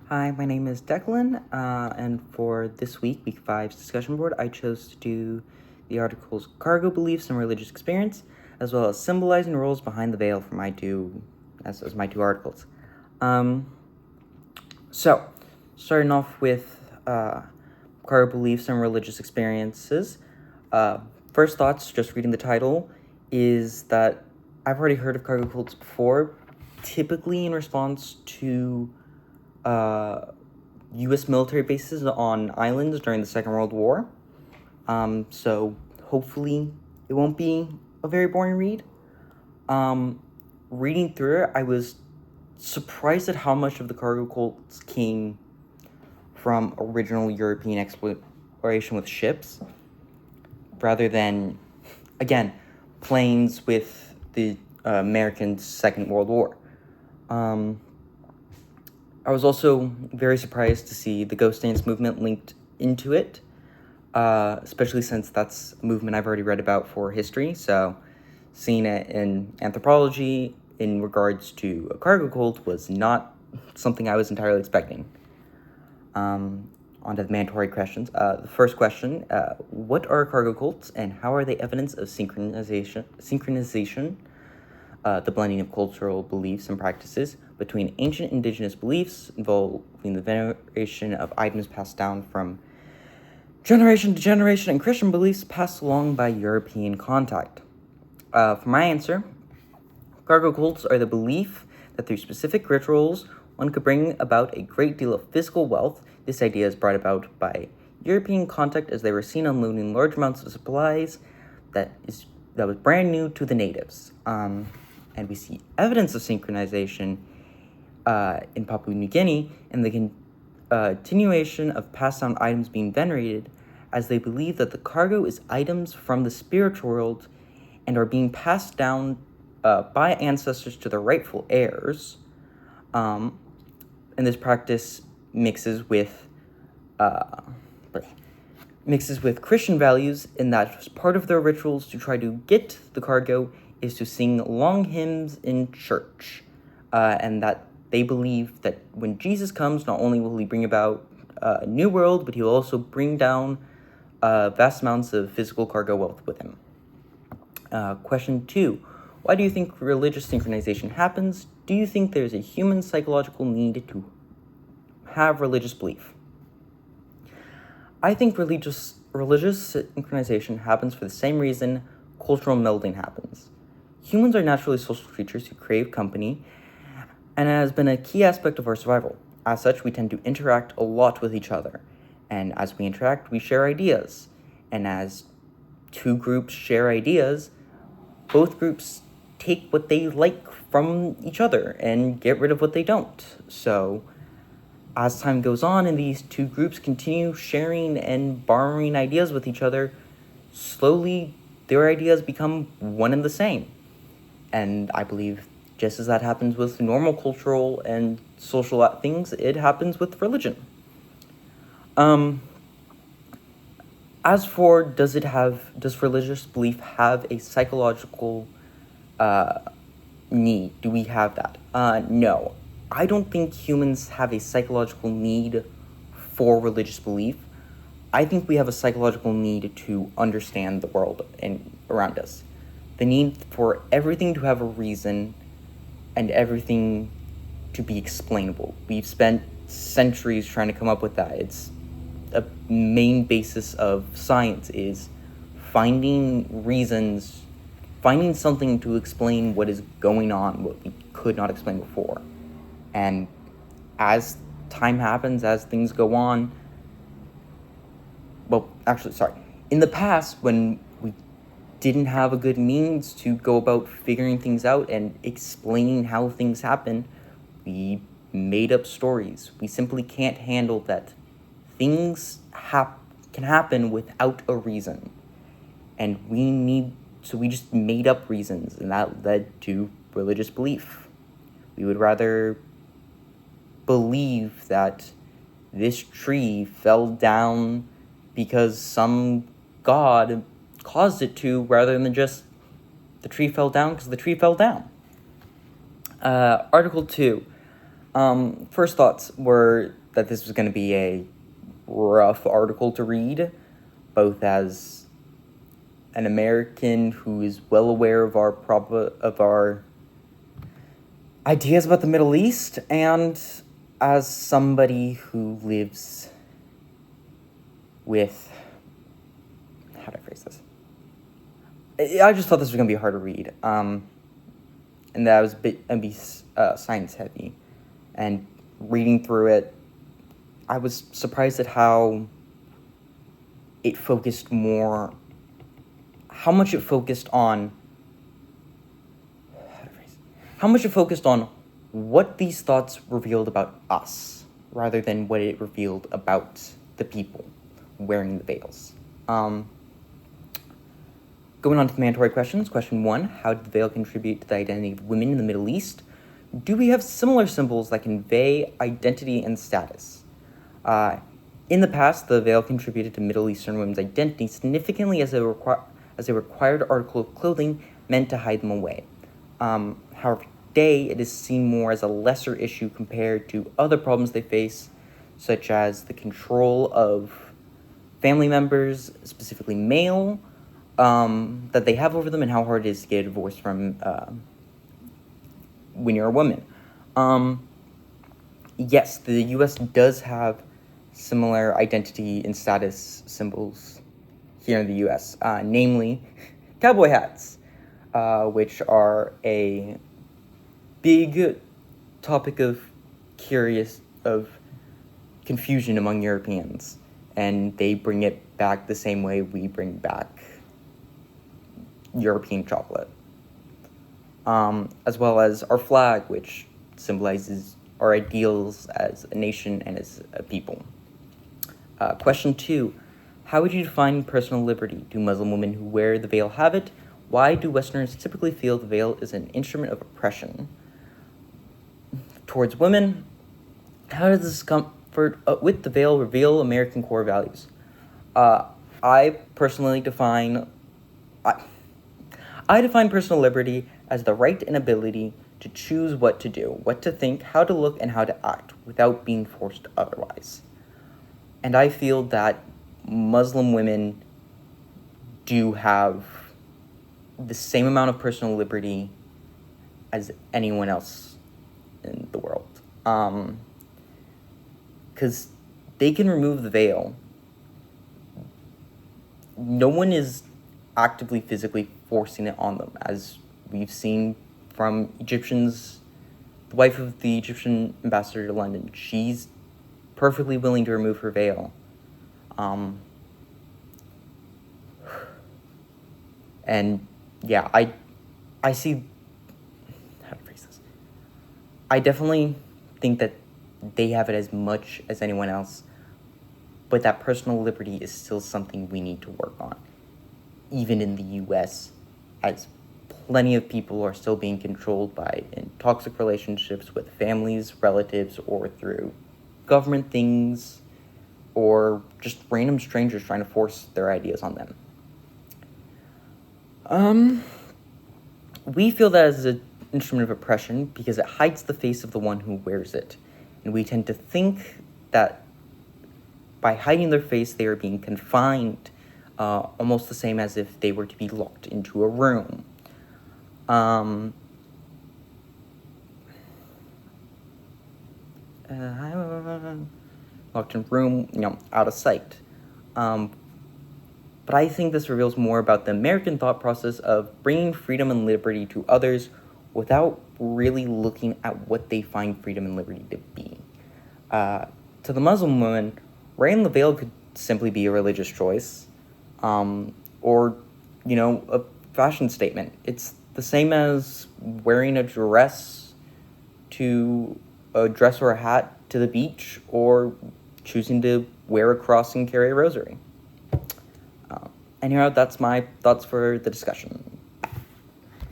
Hi, my name is Declan, and for this week 5's discussion board, I chose to do the articles Cargo Beliefs and Religious Experience, as well as Symbolizing Roles Behind the Veil for my two articles. So, starting off with Cargo Beliefs and Religious Experiences, first thoughts, just reading the title, is that I've already heard of cargo cults before, typically in response to U.S. military bases on islands during the Second World War. So hopefully it won't be a very boring read. Reading through it, I was surprised at how much of the cargo cults came from original European exploration with ships, rather than, again, planes with the American Second World War. I was also very surprised to see the ghost dance movement linked into it, especially since that's a movement I've already read about for history. So seeing it in anthropology in regards to a cargo cult was not something I was entirely expecting. On to the mandatory questions. The first question, what are cargo cults and how are they evidence of synchronization, the blending of cultural beliefs and practices between ancient indigenous beliefs involving the veneration of items passed down from generation to generation and Christian beliefs passed along by European contact? For my answer, cargo cults are the belief that through specific rituals one could bring about a great deal of physical wealth. This idea is brought about by European contact as they were seen unloading large amounts of supplies that was brand new to the natives. And we see evidence of synchronization in Papua New Guinea and the continuation of passed down items being venerated, as they believe that the cargo is items from the spiritual world and are being passed down by ancestors to their rightful heirs. And this practice mixes with Christian values, in that part of their rituals to try to get the cargo is to sing long hymns in church, and that they believe that when Jesus comes, not only will he bring about a new world, but he will also bring down vast amounts of physical cargo wealth with him. Question 2. Why do you think religious synchronization happens? Do you think there's a human psychological need to have religious belief? I think religious synchronization happens for the same reason cultural melding happens. Humans are naturally social creatures who crave company, and it has been a key aspect of our survival. As such, we tend to interact a lot with each other, and as we interact, we share ideas. And as two groups share ideas, both groups take what they like from each other and get rid of what they don't. So, as time goes on and these two groups continue sharing and borrowing ideas with each other, slowly their ideas become one and the same. And I believe just as that happens with normal cultural and social things, it happens with religion. As for does religious belief have a psychological need? Do we have that? No. I don't think humans have a psychological need for religious belief. I think we have a psychological need to understand the world around us. The need for everything to have a reason and everything to be explainable. We've spent centuries trying to come up with that. It's a main basis of science, is finding reasons, finding something to explain what is going on, what we could not explain before. And as time happens, as things go on, in the past, when we didn't have a good means to go about figuring things out and explaining how things happen, we made up stories. We simply can't handle that things can happen without a reason. And we just made up reasons, and that led to religious belief. We would rather believe that this tree fell down because some god caused it to, rather than just the tree fell down because the tree fell down. Article 2. First thoughts were that this was going to be a rough article to read, both as an American who is well aware of our ideas about the Middle East, and as somebody who lives with, how do I phrase this? I just thought this was going to be hard to read, and that was a bit science heavy, and reading through it, I was surprised at how much it focused on what these thoughts revealed about us, rather than what it revealed about the people wearing the veils. Going on to the mandatory questions. Question 1, how did the veil contribute to the identity of women in the Middle East? Do we have similar symbols that convey identity and status? In the past, the veil contributed to Middle Eastern women's identity significantly as a required article of clothing meant to hide them away. However, today it is seen more as a lesser issue compared to other problems they face, such as the control of family members, specifically male, that they have over them, and how hard it is to get a divorce from when you're a woman. Yes, the U.S. does have similar identity and status symbols here in the U.S., namely cowboy hats, which are a big topic of confusion among Europeans, and they bring it back the same way we bring back European chocolate, as well as our flag, which symbolizes our ideals as a nation and as a people. Question 2, how would you define personal liberty? Do Muslim women who wear the veil have it? Why do Westerners typically feel the veil is an instrument of oppression towards women? How does this comfort with the veil reveal American core values? I define personal liberty as the right and ability to choose what to do, what to think, how to look, and how to act without being forced otherwise. And I feel that Muslim women do have the same amount of personal liberty as anyone else in the world. Because they can remove the veil. No one is actively, physically forcing it on them, as we've seen from Egyptians. The wife of the Egyptian ambassador to London, she's perfectly willing to remove her veil. And yeah, I see, how to phrase this? I definitely think that they have it as much as anyone else, but that personal liberty is still something we need to work on, even in the U.S., as plenty of people are still being controlled by in toxic relationships with families, relatives, or through government things, or just random strangers trying to force their ideas on them. We feel that as an instrument of oppression because it hides the face of the one who wears it, and we tend to think that by hiding their face, they are being confined, almost the same as if they were to be locked into a room. Locked in a room, out of sight. But I think this reveals more about the American thought process of bringing freedom and liberty to others without really looking at what they find freedom and liberty to be. To the Muslim woman, wearing the veil could simply be a religious choice, or, a fashion statement. It's the same as wearing a dress or a hat to the beach, or choosing to wear a cross and carry a rosary. Anyhow, that's my thoughts for the discussion.